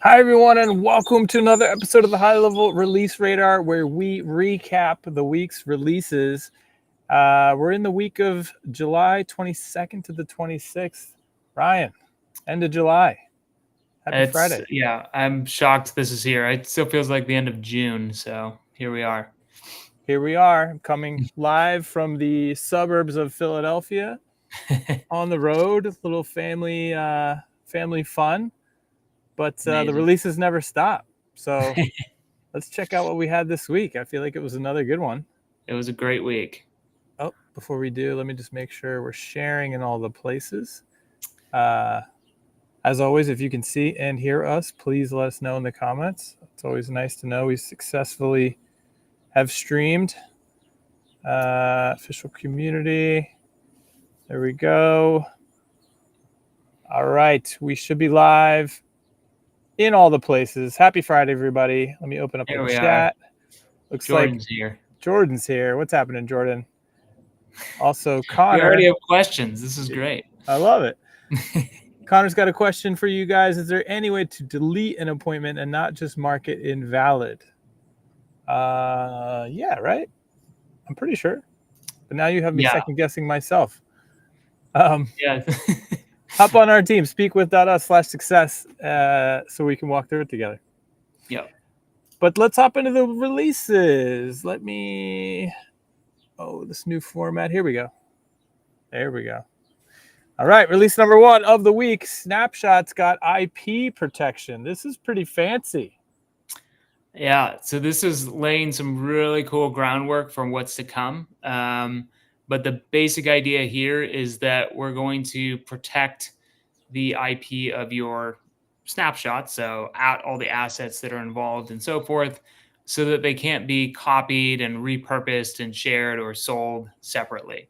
Hi, everyone, and welcome to another episode of the High Level Release Radar, where we recap the week's releases. We're in the week of July 22nd to the 26th. Ryan, end of July. Happy Friday. I'm shocked this is here. It still feels like the end of June, so here we are. Here we are, coming live from the suburbs of Philadelphia on the road. Little family fun, but the Amazing. releases never stop. So let's check out what we had this week. I feel like it was another good one. It was a great week. Oh, before we do, let me just make sure we're sharing in all the places. As always, if you can see and hear us, please let us know in the comments. It's always nice to know we successfully have streamed. Official community. There we go. All right, we should be live in all the places. Happy Friday, everybody. Let me open up Here the we chat. are. Looks Jordan's like here. Jordan's here. What's happening, Jordan? Also, We Connor. already have questions. This is great. I love it. Connor's got a question for you guys. Is there any way to delete an appointment and not just mark it invalid? Yeah, right? I'm pretty sure. But now you have me second guessing myself. Yeah. Hop on our team, speakwith.us/success, so we can walk through it together. Yeah. But let's hop into the releases. This new format. Here we go. There we go. All right, release number 1 of the week. Snapshot's got IP protection. This is pretty fancy. Yeah, so this is laying some really cool groundwork for what's to come. But the basic idea here is that we're going to protect the IP of your snapshot, so out all the assets that are involved and so forth, so that they can't be copied and repurposed and shared or sold separately.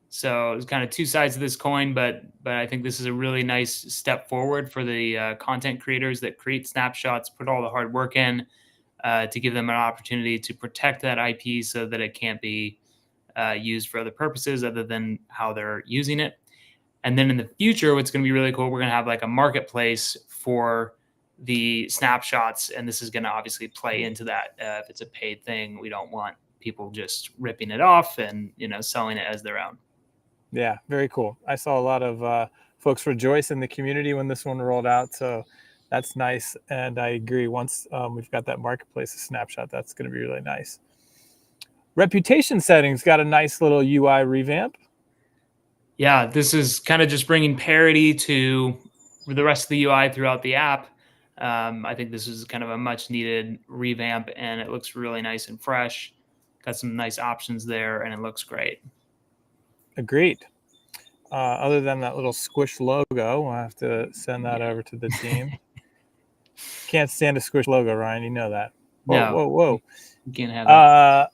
So it's kind of two sides of this coin, but I think this is a really nice step forward for the content creators that create snapshots, put all the hard work in to give them an opportunity to protect that IP so that it can't be used for other purposes other than how they're using it. And then in the future, what's going to be really cool, we're going to have like a marketplace for the snapshots. And this is going to obviously play into that. If it's a paid thing, we don't want people just ripping it off and, selling it as their own. Yeah, very cool. I saw a lot of folks rejoice in the community when this one rolled out. So that's nice. And I agree. Once we've got that marketplace of Snapshot, that's going to be really nice. Reputation settings got a nice little UI revamp. Yeah, this is kind of just bringing parity to the rest of the UI throughout the app. I think this is kind of a much needed revamp, and it looks really nice and fresh. Got some nice options there, and it looks great. Agreed. Other than that little squish logo, we'll have to send that over to the team. Can't stand a squish logo, Ryan. You know that. Whoa. You can't have that.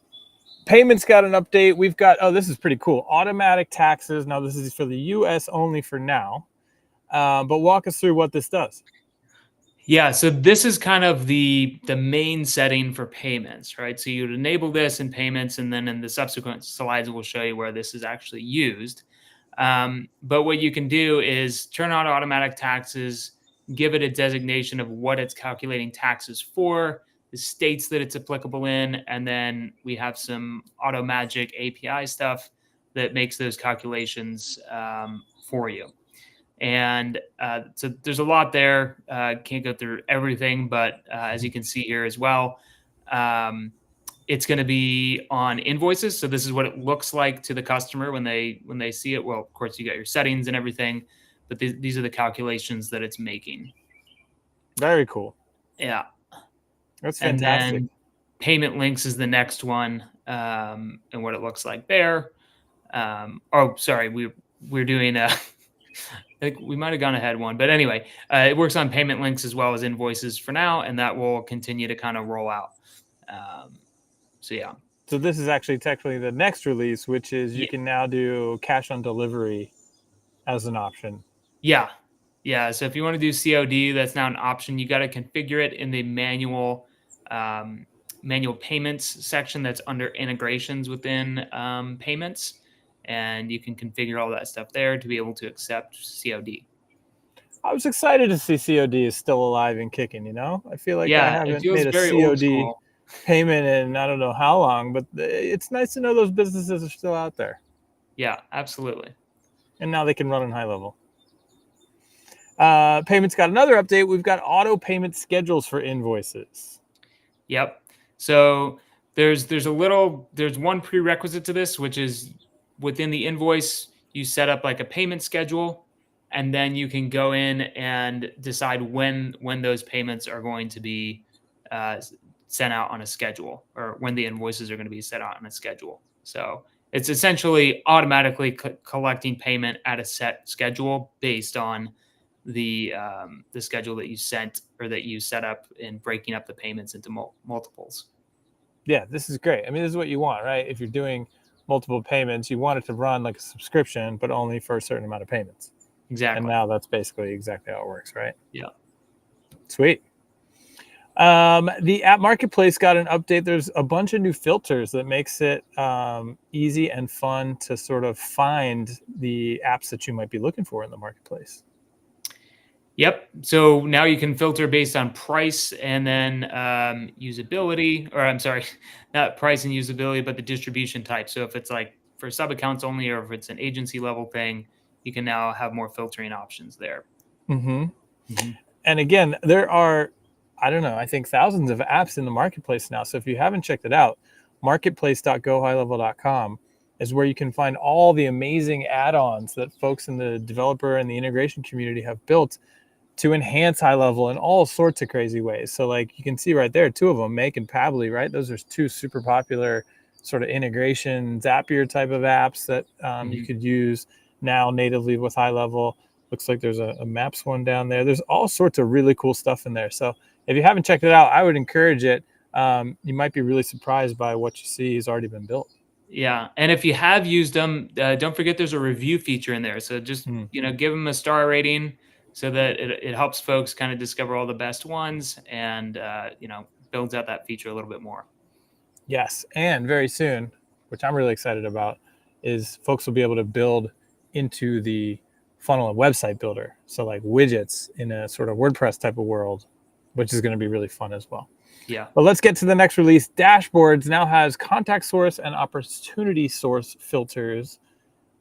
Payments got an update. We've got, this is pretty cool. Automatic taxes. Now, this is for the US only for now. But walk us through what this does. Yeah, so this is kind of the main setting for payments, right? So you'd enable this in payments, and then in the subsequent slides, we'll show you where this is actually used. But what you can do is turn on automatic taxes, give it a designation of what it's calculating taxes for, the states that it's applicable in, and then we have some Auto Magic API stuff that makes those calculations for you. And so there's a lot there. Can't go through everything, but as you can see here as well, it's going to be on invoices. So this is what it looks like to the customer when they see it. Well, of course, you got your settings and everything, but these are the calculations that it's making. Very cool. Yeah, that's fantastic. And then payment links is the next one, and what it looks like there. We're doing a. I think we might have gone ahead one, but anyway, it works on payment links as well as invoices for now, and that will continue to kind of roll out. Yeah. So this is actually technically the next release, which is you can now do cash on delivery as an option. Yeah. So if you want to do COD, that's now an option. You got to configure it in the manual payments section that's under integrations within payments. And you can configure all that stuff there to be able to accept COD. I was excited to see COD is still alive and kicking. I feel like I Yeah, it haven't feels made a very old COD school. payment in I don't know how long, but it's nice to know those businesses are still out there, Yeah, absolutely. and now they can run on HighLevel. Payments got another update. We've got auto payment schedules for invoices. Yep. So there's one prerequisite to this, which is within the invoice, you set up like a payment schedule, and then you can go in and decide when those payments are going to be sent out on a schedule, or when the invoices are going to be set out on a schedule. So it's essentially automatically collecting payment at a set schedule based on the schedule that you sent or that you set up in breaking up the payments into multiples. Yeah, this is great. I mean, this is what you want, right? If you're doing multiple payments, you want it to run like a subscription, but only for a certain amount of payments. And Exactly. now that's basically exactly how it works, right? Yeah. Sweet. The app marketplace got an update. There's a bunch of new filters that makes it easy and fun to sort of find the apps that you might be looking for in the marketplace. Yep. So now you can filter based on price and then usability, or I'm sorry, not price and usability, but the distribution type. So if it's like for sub accounts only, or if it's an agency level thing, you can now have more filtering options there. Mm-hmm. Mm-hmm. And again, there are, I don't know, I think thousands of apps in the marketplace now. So if you haven't checked it out, marketplace.gohighlevel.com is where you can find all the amazing add-ons that folks in the developer and the integration community have built to enhance HighLevel in all sorts of crazy ways. So like you can see right there, two of them, Make and Pabbly, right? Those are two super popular sort of integration Zapier type of apps that you Mm-hmm. could use now natively with HighLevel. Looks like there's a maps one down there. There's all sorts of really cool stuff in there. So if you haven't checked it out, I would encourage it. You might be really surprised by what you see has already been built. Yeah, and if you have used them, don't forget there's a review feature in there. So just Hmm. give them a star rating so that it helps folks kind of discover all the best ones, and builds out that feature a little bit more. Yes, and very soon, which I'm really excited about, is folks will be able to build into the funnel and website builder. So like widgets in a sort of WordPress type of world, which is going to be really fun as well. Yeah. But let's get to the next release. Dashboards now has contact source and opportunity source filters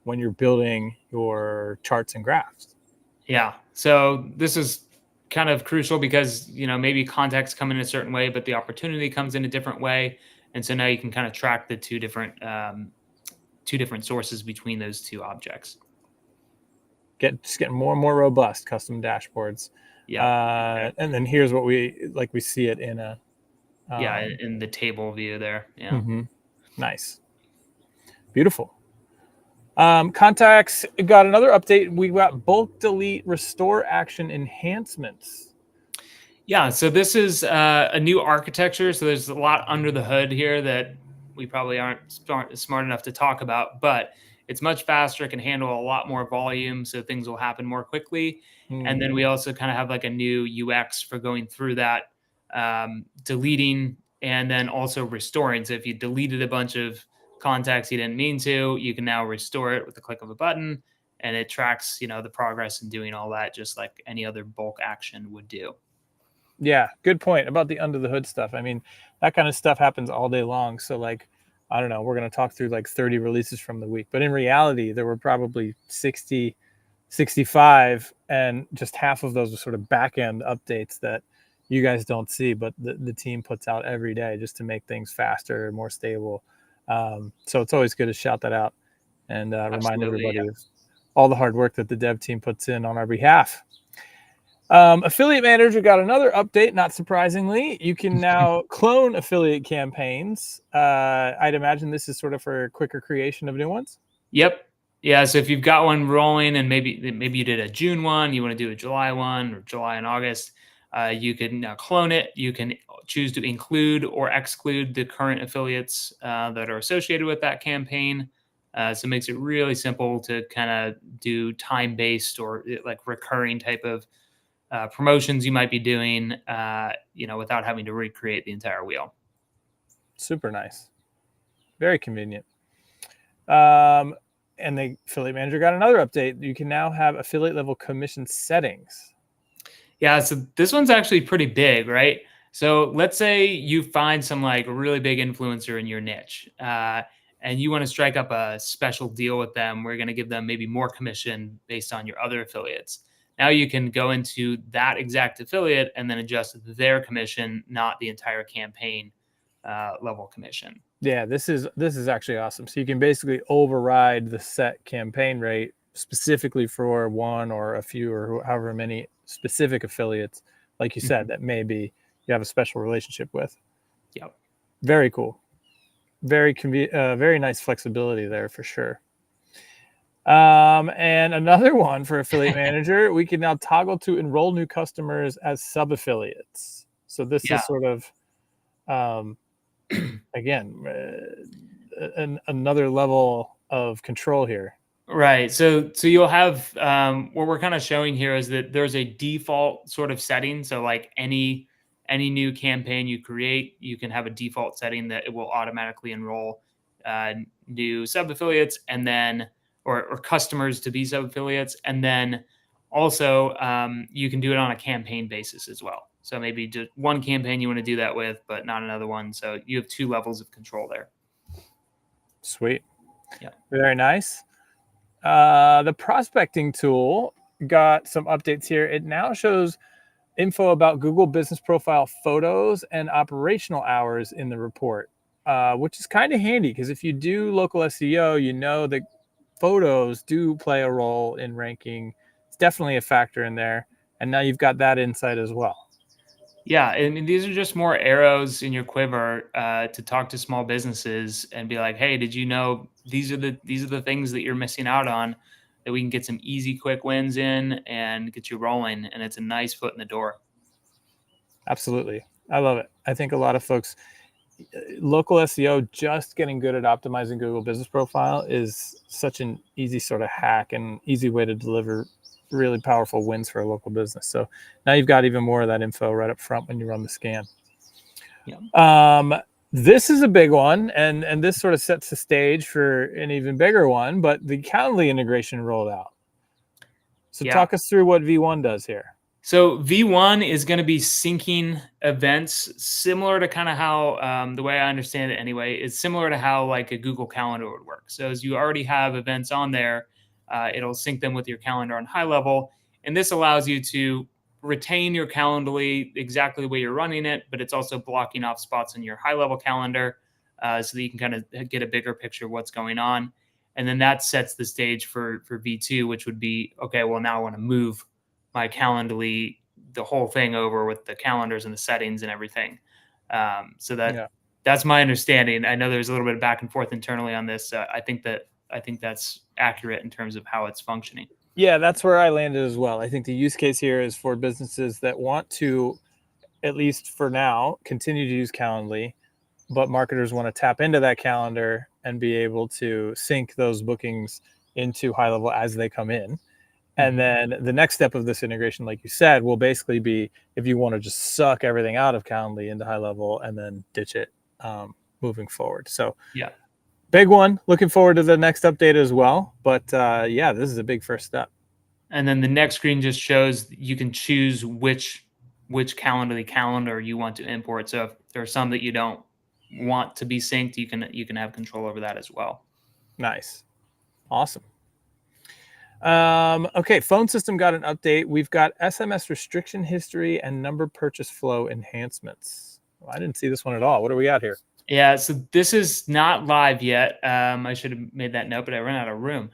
when you're building your charts and graphs. Yeah. So this is kind of crucial because, maybe contacts come in a certain way, but the opportunity comes in a different way. And so now you can kind of track the two different sources between those two objects. Just getting more and more robust custom dashboards. Yeah. And then here's what we see it in a Yeah. um, In the table view there. Yeah. mm-hmm. Nice. Beautiful. Contacts got another update. We got bulk delete restore action enhancements. Yeah, so this is a new architecture. So there's a lot under the hood here that we probably aren't smart enough to talk about, but it's much faster. It can handle a lot more volume, so things will happen more quickly. And then we also kind of have like a new UX for going through that, deleting and then also restoring. So if you deleted a bunch of contacts you didn't mean to, you can now restore it with the click of a button, and it tracks, the progress in doing all that, just like any other bulk action would do. Yeah, good point about the under the hood stuff. I mean, that kind of stuff happens all day long. So like, I don't know, we're going to talk through like 30 releases from the week, but in reality, there were probably 60, 65, and just half of those are sort of back end updates that you guys don't see, but the team puts out every day just to make things faster, more stable. So it's always good to shout that out and remind Absolutely, everybody yeah. of all the hard work that the dev team puts in on our behalf. Affiliate Manager got another update, not surprisingly. You can now clone affiliate campaigns. I'd imagine this is sort of for quicker creation of new ones. Yep. Yeah, so if you've got one rolling and maybe you did a June one, you wanna do a July one or July and August, you can now clone it. You can choose to include or exclude the current affiliates, that are associated with that campaign. So it makes it really simple to kinda do time-based or, like, recurring type of, promotions you might be doing, without having to recreate the entire wheel. Super nice. Very convenient. Um, And the affiliate manager got another update. You can now have affiliate level commission settings. Yeah, so this one's actually pretty big, right? So let's say you find some like really big influencer in your niche, and you want to strike up a special deal with them. We're going to give them maybe more commission based on your other affiliates. Now you can go into that exact affiliate and then adjust their commission, not the entire campaign level commission. Yeah, this is actually awesome. So you can basically override the set campaign rate specifically for one or a few or however many specific affiliates, like you said, that maybe you have a special relationship with. Yep. Very cool. Very nice flexibility there for sure. And another one for affiliate manager, we can now toggle to enroll new customers as sub affiliates. So this Yeah. is sort of, again, another level of control here. Right. So you'll have what we're kind of showing here is that there's a default sort of setting. So like any new campaign you create, you can have a default setting that it will automatically enroll new sub affiliates and then or customers to be sub affiliates, and then also you can do it on a campaign basis as well. So maybe just one campaign you want to do that with, but not another one. So you have two levels of control there. Sweet. Yeah. Very nice. The prospecting tool got some updates here. It now shows info about Google Business Profile photos and operational hours in the report, which is kind of handy because if you do local SEO, you know that photos do play a role in ranking. It's definitely a factor in there. And now you've got that insight as well. Yeah, I mean, these are just more arrows in your quiver to talk to small businesses and be like, "Hey, did you know these are the things that you're missing out on? That we can get some easy, quick wins in and get you rolling." And it's a nice foot in the door. Absolutely. I love it. I think a lot of folks, local SEO, just getting good at optimizing Google Business Profile is such an easy sort of hack and easy way to deliver really powerful wins for a local business. So now you've got even more of that info right up front when you run the scan. Yeah. This is a big one, and this sort of sets the stage for an even bigger one, but the Calendly integration rolled out. So talk us through what V1 does here. So V1 is going to be syncing events similar to kind of how the way I understand it anyway, it's similar to how like a Google Calendar would work. So as you already have events on there, it'll sync them with your calendar on HighLevel. And this allows you to retain your Calendly exactly the way you're running it, but it's also blocking off spots in your HighLevel calendar so that you can kind of get a bigger picture of what's going on. And then that sets the stage for V2, which would be, okay, well, now I want to move my Calendly, the whole thing over with the calendars and the settings and everything. So that's my understanding. I know there's a little bit of back and forth internally on this. I think that's accurate in terms of how it's functioning. Yeah, that's where I landed as well. I think the use case here is for businesses that want to, at least for now, continue to use Calendly, but marketers want to tap into that calendar and be able to sync those bookings into HighLevel as they come in. And then the next step of this integration, like you said, will basically be if you want to just suck everything out of Calendly into HighLevel and then ditch it moving forward. So yeah, big one. Looking forward to the next update as well. But yeah, this is a big first step. And then the next screen just shows you can choose which Calendly calendar you want to import. So if there are some that you don't want to be synced, you can have control over that as well. Nice. Awesome. Okay, phone system got an update. We've got SMS restriction history and number purchase flow enhancements. Well, I didn't see this one at all. What do we got here? Yeah, so this is not live yet. I should have made that note, but I ran out of room.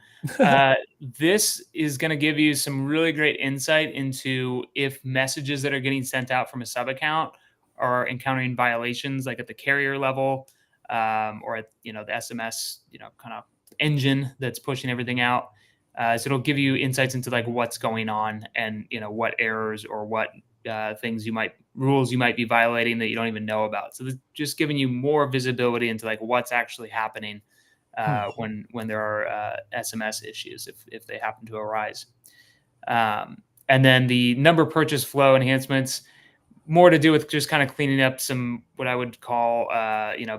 This is going to give you some really great insight into if messages that are getting sent out from a sub account are encountering violations, like at the carrier level, or at the SMS kind of engine that's pushing everything out. So it'll give you insights into like what's going on and what errors or what rules you might be violating that you don't even know about. So just giving you more visibility into like what's actually happening when there are SMS issues if they happen to arise. And then the number purchase flow enhancements, more to do with just kind of cleaning up some what I would call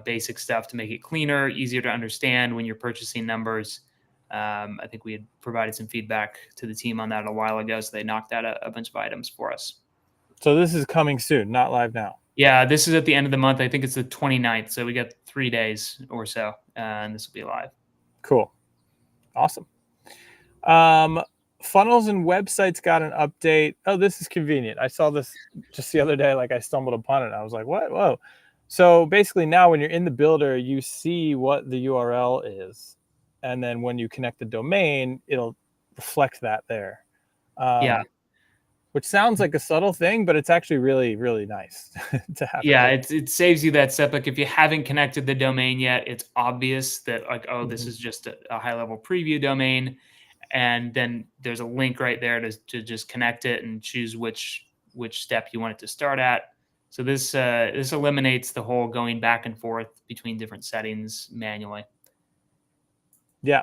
basic stuff to make it cleaner, easier to understand when you're purchasing numbers. I think we had provided some feedback to the team on that a while ago, so they knocked out a bunch of items for us. So this is coming soon, not live now. Yeah, this is at the end of the month. I think it's the 29th, so we got 3 days or so, and this will be live. Cool. Awesome. Funnels and websites got an update. Oh, this is convenient. I saw this just the other day. Like I stumbled upon it. And I was like, what? Whoa. So basically now when you're in the builder, you see what the URL is. And then when you connect the domain, it'll reflect that there. Yeah. Which sounds like a subtle thing, but it's actually really, really nice to have. Yeah, it saves you that step. Like if you haven't connected the domain yet, it's obvious that like, oh, this is just a high level preview domain. And then there's a link right there to just connect it and choose which step you want it to start at. So this eliminates the whole going back and forth between different settings manually. Yeah,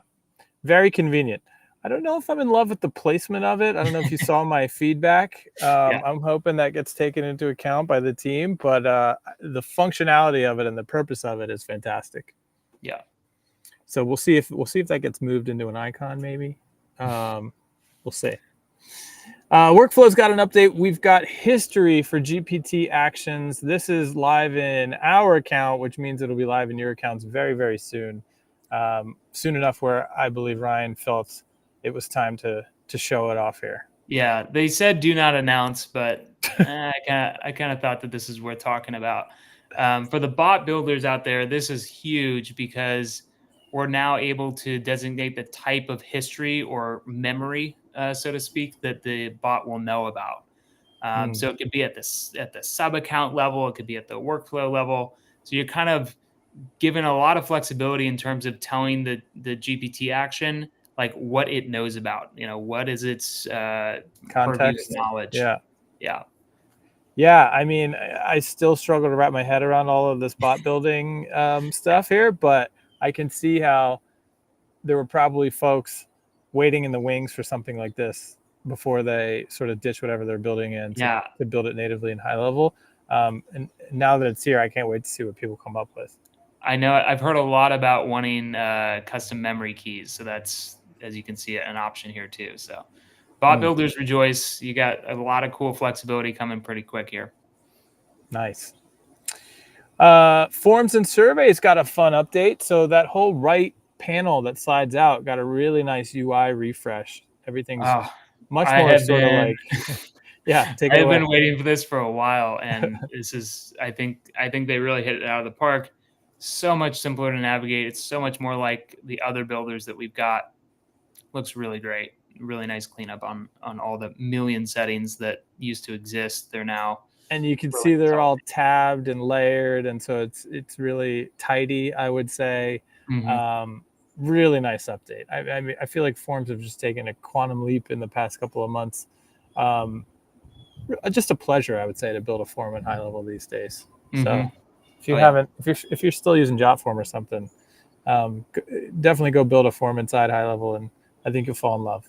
very convenient. I don't know if I'm in love with the placement of it. I don't know if you saw my feedback. Yeah. I'm hoping that gets taken into account by the team, but the functionality of it and the purpose of it is fantastic. Yeah. So we'll see if that gets moved into an icon, maybe. We'll see. Workflow's got an update. We've got history for GPT actions. This is live in our account, which means it'll be live in your accounts very, very soon. Soon enough where I believe Ryan felt it was time to show it off here. Yeah, they said do not announce, but I kind of thought that this is worth talking about. For the bot builders out there, this is huge because we're now able to designate the type of history or memory, so to speak, that the bot will know about. So it could be at the sub account level, it could be at the workflow level. So you're kind of given a lot of flexibility in terms of telling the GPT action like what it knows about. What is its purview of Context. knowledge. Yeah. I mean, I still struggle to wrap my head around all of this bot building stuff here, but I can see how there were probably folks waiting in the wings for something like this before they sort of ditch whatever they're building in to build it natively in HighLevel. And now that it's here, I can't wait to see what people come up with. I know I've heard a lot about wanting custom memory keys. So that's, as you can see, an option here too. So bot builders rejoice. You got a lot of cool flexibility coming pretty quick here. Nice. Forms and surveys got a fun update. So that whole right panel that slides out got a really nice UI refresh. Everything's much more sort of like, yeah, take it away. I've been waiting for this for a while, and this is, I think they really hit it out of the park. So much simpler to navigate. It's so much more like the other builders that we've got. Looks really great. Really nice cleanup on all the million settings that used to exist. They're now, and you can see they're all tabbed and layered, and so it's really tidy, I would say. Really nice update. I mean, I feel like forms have just taken a quantum leap in the past couple of months. Just a pleasure, I would say, to build a form in HighLevel these days. So if you haven't, if you're still using JotForm or something, definitely go build a form inside HighLevel, and I think you'll fall in love.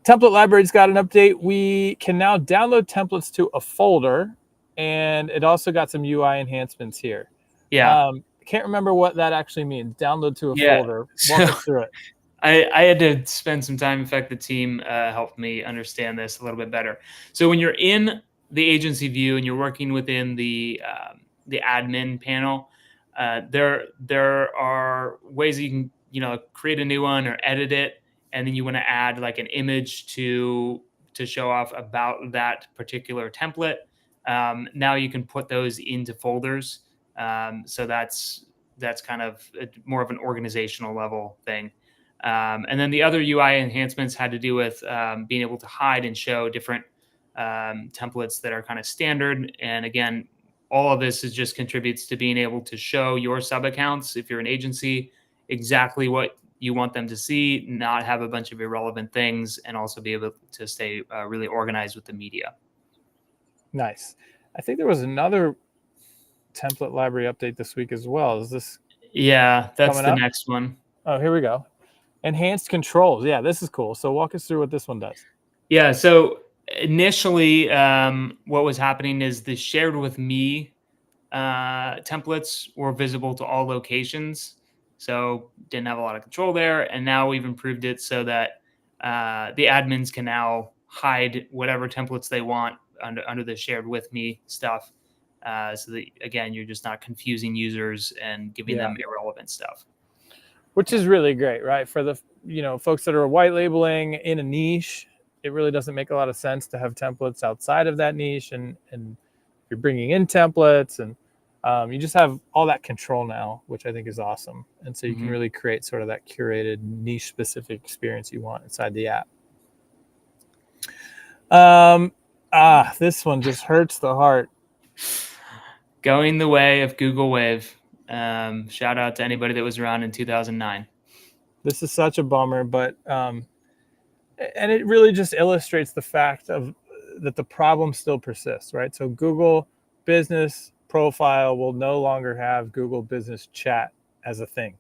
Template library's got an update. We can now download templates to a folder, and it also got some UI enhancements here. Yeah. Can't remember what that actually means. Download to a folder. Walk us through it. I had to spend some time. In fact, the team helped me understand this a little bit better. So when you're in the agency view and you're working within the admin panel, there are ways that you can create a new one or edit it, and then you want to add like an image to show off about that particular template. Now you can put those into folders. So that's kind of more of an organizational level thing. And then the other UI enhancements had to do with being able to hide and show different templates that are kind of standard. And again, all of this is just contributes to being able to show your sub accounts, if you're an agency, exactly what you want them to see, not have a bunch of irrelevant things, and also be able to stay really organized with the media. Nice. I think there was another template library update this week as well. Is this? Yeah, that's the next one. Oh, here we go. Enhanced controls. Yeah, this is cool. So walk us through what this one does. Yeah, so initially what was happening is the shared with me templates were visible to all locations. So didn't have a lot of control there. And now we've improved it so that the admins can now hide whatever templates they want under the shared with me stuff. So that, again, you're just not confusing users and giving them irrelevant stuff. Which is really great, right? For the folks that are white labeling in a niche, it really doesn't make a lot of sense to have templates outside of that niche, and you're bringing in templates, and you just have all that control now, which I think is awesome. And so you can really create sort of that curated niche specific experience you want inside the app. This one just hurts the heart. Going the way of Google Wave. Shout out to anybody that was around in 2009. This is such a bummer, but and it really just illustrates the fact that the problem still persists, right? So Google Business Profile will no longer have Google Business Chat as a thing,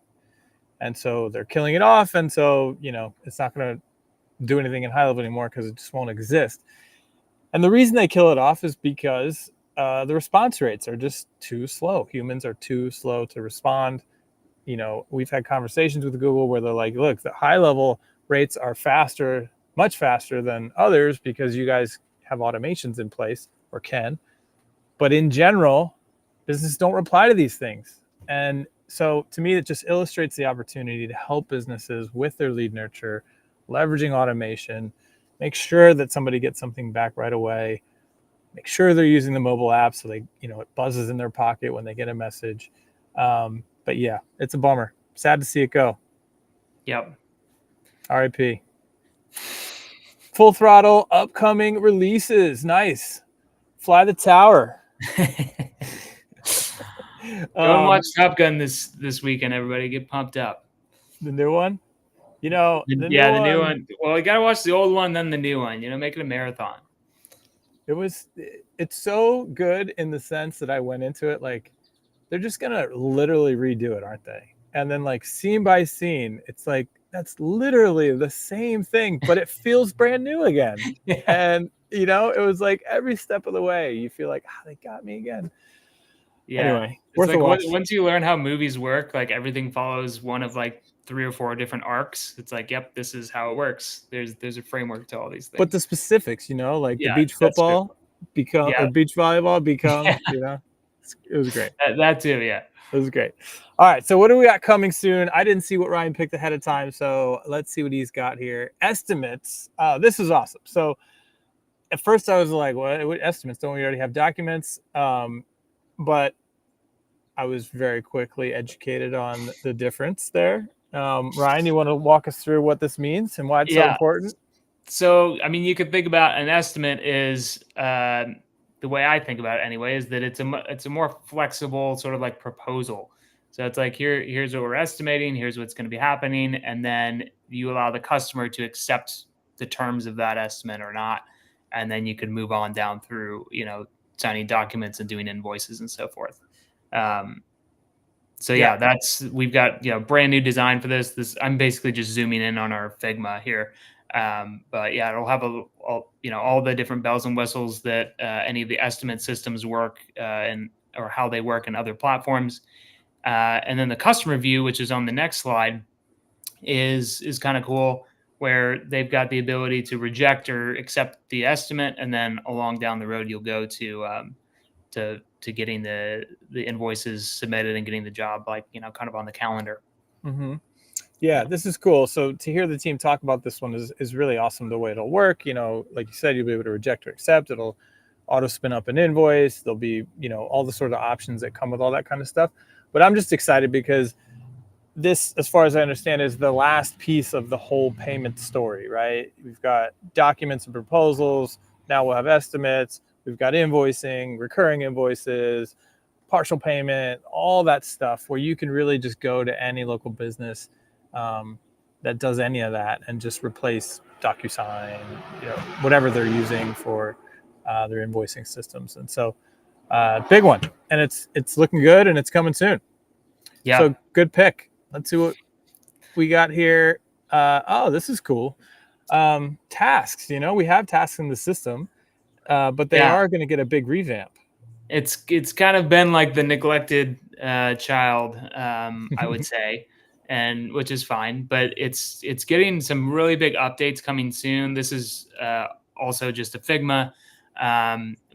and so they're killing it off, and so it's not going to do anything in HighLevel anymore because it just won't exist. And the reason they kill it off is because the response rates are just too slow. Humans are too slow to respond. We've had conversations with Google where they're like, look, the HighLevel rates are faster, much faster than others because you guys have automations in place or can. But in general, businesses don't reply to these things. And so to me, it just illustrates the opportunity to help businesses with their lead nurture, leveraging automation, make sure that somebody gets something back right away, make sure they're using the mobile app so they, it buzzes in their pocket when they get a message. But yeah, it's a bummer. Sad to see it go. Yep. RIP. Full throttle, upcoming releases. Nice. Fly the tower. Go and watch Top Gun this weekend, everybody. Get pumped up. The new one? The new one. Well, you got to watch the old one, then the new one. Make it a marathon. It's so good in the sense that I went into it like, they're just going to literally redo it, aren't they? And then like scene by scene, it's like, that's literally the same thing, but it feels brand new again. Yeah. And, it was like every step of the way, you feel like, they got me again. Yeah. Anyway, it's like once you learn how movies work, like everything follows one of like 3 or 4 different arcs. It's like, yep, this is how it works. There's a framework to all these things. But the specifics, like the beach football or beach volleyball become, it was great. That too, yeah. It was great. All right, so what do we got coming soon? I didn't see what Ryan picked ahead of time, so let's see what he's got here. Estimates. This is awesome. So at first I was like, what estimates? Don't we already have documents? But I was very quickly educated on the difference there. Ryan, you want to walk us through what this means and why it's so important? So, I mean, you could think about an estimate is the way I think about it anyway, is that it's a more flexible sort of like proposal. So it's like, here's what we're estimating, here's what's going to be happening. And then you allow the customer to accept the terms of that estimate or not. And then you can move on down through, signing documents and doing invoices and so forth. We've got, brand new design for this. I'm basically just zooming in on our Figma here. But yeah, it'll have all the different bells and whistles that any of the estimate systems work or how they work in other platforms. And then the customer view, which is on the next slide, is kind of cool, where they've got the ability to reject or accept the estimate, and then along down the road you'll go to getting the invoices submitted and getting the job, like kind of on the calendar. Mm-hmm. Yeah, this is cool. So to hear the team talk about this one is really awesome. The way it'll work, like you said, you'll be able to reject or accept. It'll auto spin up an invoice. There'll be, all the sort of options that come with all that kind of stuff. But I'm just excited because this, as far as I understand, is the last piece of the whole payment story, right? We've got documents and proposals. Now we'll have estimates. We've got invoicing, recurring invoices, partial payment, all that stuff where you can really just go to any local business that does any of that and just replace DocuSign, whatever they're using for their invoicing systems. And so big one, and it's looking good and it's coming soon. Yeah. So good pick. Let's see what we got here. This is cool. Tasks, we have tasks in the system, but they are going to get a big revamp. It's kind of been like the neglected child, I would say. and which is fine. But it's getting some really big updates coming soon. This is also just a Figma.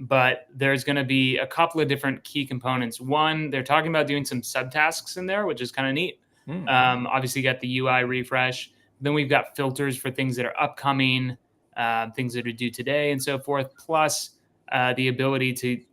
But there's going to be a couple of different key components. One, they're talking about doing some subtasks in there, which is kind of neat. Obviously, you got the UI refresh. Then we've got filters for things that are upcoming, things that are due today, and so forth. Plus, the ability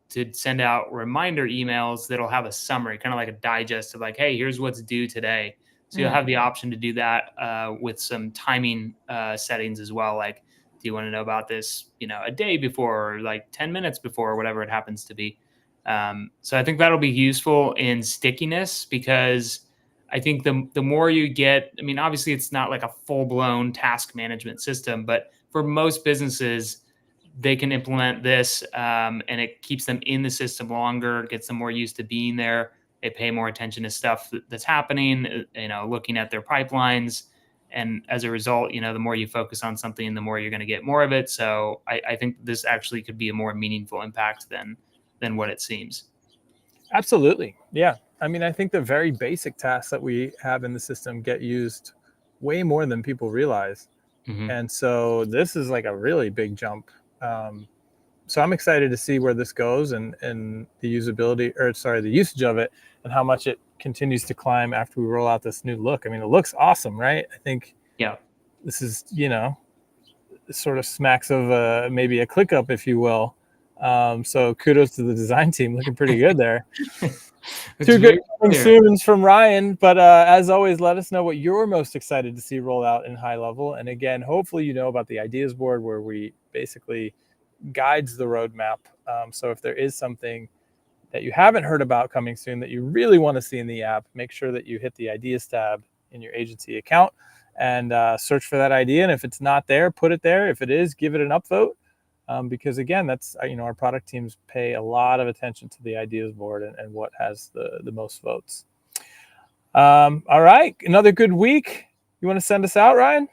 to send out reminder emails that'll have a summary, kind of like a digest of like, hey, here's what's due today. So you'll have the option to do that with some timing settings as well, like, do you want to know about this, a day before or like 10 minutes before or whatever it happens to be. So I think that'll be useful in stickiness, because I think the more you get, I mean, obviously it's not like a full blown task management system, but for most businesses, they can implement this and it keeps them in the system longer, gets them more used to being there. They pay more attention to stuff that's happening, looking at their pipelines. And as a result, the more you focus on something, the more you're going to get more of it. So I think this actually could be a more meaningful impact than what it seems. Absolutely. Yeah. I mean, I think the very basic tasks that we have in the system get used way more than people realize. And so this is like a really big jump. So I'm excited to see where this goes and the usability, the usage of it, and how much it continues to climb after we roll out this new look. I mean, it looks awesome, right? I think this is, sort of smacks of maybe a ClickUp, if you will. So kudos to the design team, looking pretty good there. Two good soons from Ryan, but as always, let us know what you're most excited to see roll out in HighLevel. And again, hopefully you know about the ideas board, where we basically guides the roadmap. So if there is something that you haven't heard about coming soon that you really want to see in the app, make sure that you hit the ideas tab in your agency account and search for that idea. And if it's not there, put it there. If it is, give it an upvote. Because again, that's, our product teams pay a lot of attention to the ideas board and what has the most votes. All right, another good week. You want to send us out, Ryan?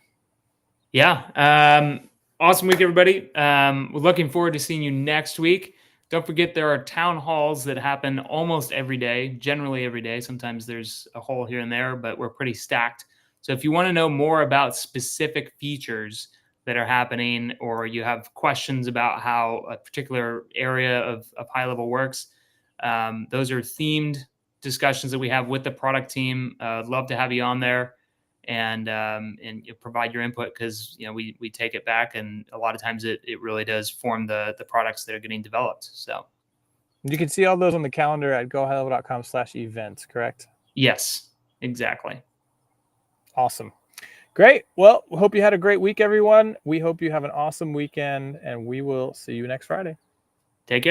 Yeah. Awesome week, everybody. We're looking forward to seeing you next week. Don't forget, there are town halls that happen almost every day, generally every day. Sometimes there's a hole here and there, but we're pretty stacked. So if you want to know more about specific features that are happening, or you have questions about how a particular area of HighLevel works, those are themed discussions that we have with the product team. I'd love to have you on there and you provide your input, because we take it back, and a lot of times it really does form the products that are getting developed. So you can see all those on the calendar at gohighlevel.com/events, correct? Yes, exactly. Awesome. Great. Well, we hope you had a great week, everyone. We hope you have an awesome weekend, and we will see you next Friday.